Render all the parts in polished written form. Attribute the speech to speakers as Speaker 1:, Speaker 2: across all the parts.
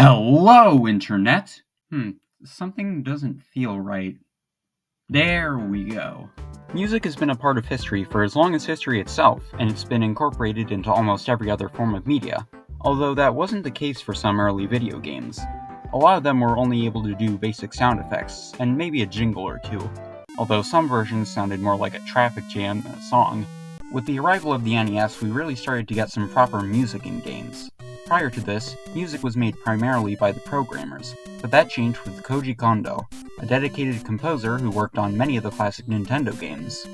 Speaker 1: Hello, Internet! Something doesn't feel right. There we go. Music has been a part of history for as long as history itself, and it's been incorporated into almost every other form of media, although that wasn't the case for some early video games. A lot of them were only able to do basic sound effects, and maybe a jingle or two, although some versions sounded more like a traffic jam than a song. With the arrival of the NES, we really started to get some proper music in games. Prior to this, music was made primarily by the programmers, but that changed with Koji Kondo, a dedicated composer who worked on many of the classic Nintendo games.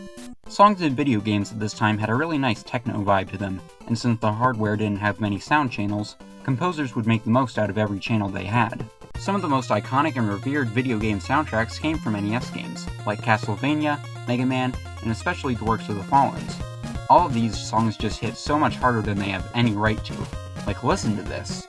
Speaker 1: Songs in video games at this time had a really nice techno vibe to them, and since the hardware didn't have many sound channels, composers would make the most out of every channel they had. Some of the most iconic and revered video game soundtracks came from NES games, like Castlevania, Mega Man, and especially the works of the Fallens. All of these songs just hit so much harder than they have any right to. Like, listen to this.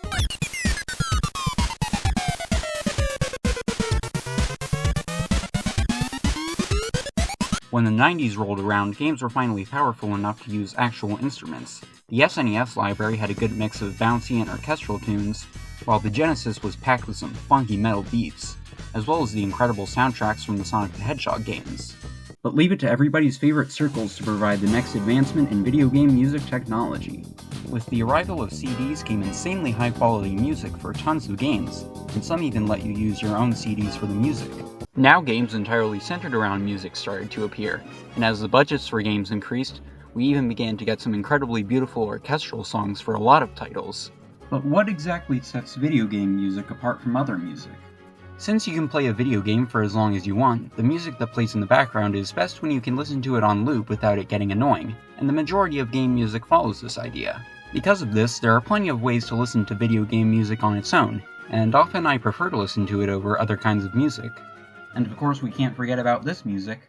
Speaker 1: When the 90s rolled around, games were finally powerful enough to use actual instruments. The SNES library had a good mix of bouncy and orchestral tunes, while the Genesis was packed with some funky metal beats, as well as the incredible soundtracks from the Sonic the Hedgehog games. But leave it to everybody's favorite circles to provide the next advancement in video game music technology. With the arrival of CDs came insanely high-quality music for tons of games, and some even let you use your own CDs for the music. Now games entirely centered around music started to appear, and as the budgets for games increased, we even began to get some incredibly beautiful orchestral songs for a lot of titles. But what exactly sets video game music apart from other music? Since you can play a video game for as long as you want, the music that plays in the background is best when you can listen to it on loop without it getting annoying, and the majority of game music follows this idea. Because of this, there are plenty of ways to listen to video game music on its own, and often I prefer to listen to it over other kinds of music. And of course we can't forget about this music.